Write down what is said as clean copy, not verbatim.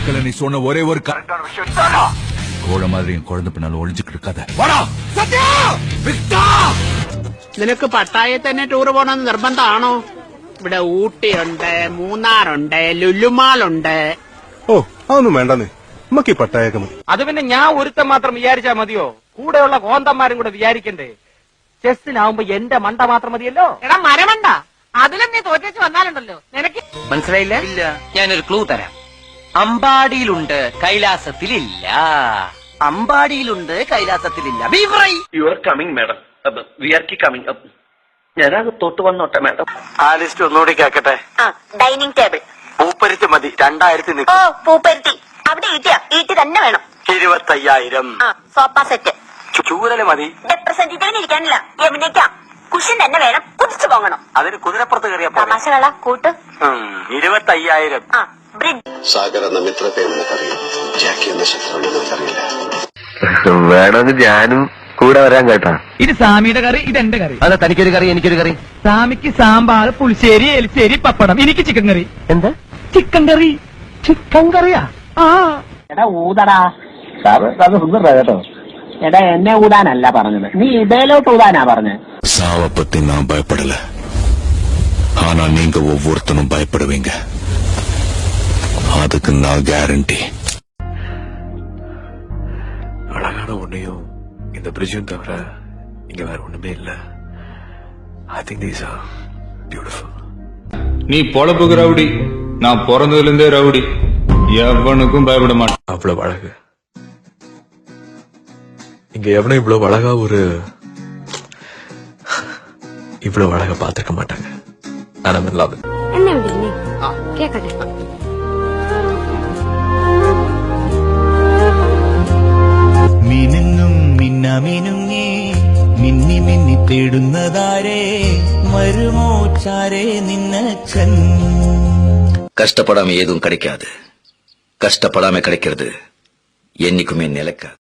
வாழ்க்கையில நீ சொன்ன ஒரே ஒரு கரெக்டான விஷயம் இதானா? கோழ மாதிரி என் குழந்தை பின்னால ஒளிஞ்சுக்கிட்டு இருக்காத. வாடா സത്യ വിക്ടാ. നിനക്ക് പട്ടായയിൽ തന്നെ ടൂർ പോകണമെന്ന് നിർബന്ധമാണോ? ഇവിടെ ഊട്ടിയുണ്ട്, മൂന്നാറുണ്ട്, ലുലുമാളുണ്ട്. ഓ അതൊന്നും വേണ്ടെന്നേ, നമുക്ക് ഈ പട്ടായൊക്കെ മതി. അത് പിന്നെ ഞാൻ ഒരുത്തം മാത്രം വിചാരിച്ചാ മതിയോ? കൂടെയുള്ള കോന്തന്മാരും കൂടെ വിചാരിക്കണ്ടേ? ചെസ്സിനാവുമ്പോ എന്റെ മണ്ട മാത്രം മതിയല്ലോ. എടാ മരമണ്ട, അതിലും നീ തോറ്റേച്ച് വന്നാലുണ്ടല്ലോ നിനക്ക്. മനസ്സിലായില്ല? ഇല്ല. ഞാനൊരു ക്ലൂ തരാം. അമ്പാടിയിലുണ്ട്, കൈലാസത്തിലില്ല. അമ്പാടിയിലുണ്ട്, കൈലാസത്തിലില്ല. You are coming madam. We are coming. ഞാനത് തൊട്ട് വന്നോട്ടെ മാഡം. ആ ലിസ്റ്റ് ഒന്നുകൂടി കേക്കട്ടെ. ഡൈനിങ് ടേബിൾ പൂപ്പരുത്തി മതി, 2000 ഓ പൂപ്പരുത്തി അവിടെ ഈട്ടി തന്നെ വേണം. 25,000. സോഫ സെറ്റ് ചൂരല് മതി. റെപ്രസെന്റേറ്റീവിന് ഇരിക്കാനില്ല, യമുനയ്ക്കാം. കുഷൻ തന്നെ വേണം, കുതിച്ചു പോകണം. അതിന് കുതിരപ്പുറത്ത് കയറിയാ തമാശ കള കൂട്ട്. 25,000. ബ്രിഡ്ജ്. സാഗർ എന്ന മിത്രത്തെ നിനക്കറിയാം, ജാക്കി എന്ന ശത്രുവിനെ നിനക്കറിയില്ല. വേണമെങ്കിൽ ഞാനും കൂടെ വരാൻ കേട്ടാ. ഇത് സാമിയുടെ കറി, ഇത് എന്റെ കറി. അതെ, തനിക്കൊരു കറി എനിക്കൊരു കറി. സാമിക്ക് സാമ്പാർ, പുളിശ്ശേരി, എലിശ്ശേരി, പപ്പടം. എനിക്ക് ചിക്കൻ കറി. എന്താ ചിക്കൻ കറി? ചിക്കൻ കറിയാ? ആ എടാ ഊതടാ. സുന്ദര കേട്ടോ. എടാ എന്നെ ഊതാനല്ല പറഞ്ഞത്, നീ ഇതേലോട്ട് ഊതാനാ പറഞ്ഞത്. சாவை பத்தி நான் பயப்படல, ஆனா நீங்க ஒவ்வொருத்தனும் பயப்படுவீங்க. அதுக்கு நான் கேரண்டி. அழகான ஒன்னையும் இந்த பிரிட்ஜும் தவிர இங்க வேற ஒண்ணுமே இல்ல. I think these are beautiful. நீ பொழப்புக்கு ரவுடி, நான் பிறந்ததுல இருந்தே ரவுடி, எவனுக்கும் பயப்பட மாட்டேன். அவ்வளவு அழகு இங்க எவனும் இவ்வளவு அழகா இவ்வளவு அழகா பாத்துக்க மாட்டாங்க. ஆனா லவ் എന്നെ വിളിക്കുന്നേ കേക്കട്ടെ. മിനുങ്ങും മിന്നമിനുങ്ങേ മിന്നി മിന്നി തേടുന്നതാരേ വരുമോ ചാരേ നിന്നച്ഛൻ. கஷ்டப்படாம எதுவும் கிடைக்காது, கஷ்டப்படாம கிடைக்கிறது என்னைக்குமே நிலைக்காது.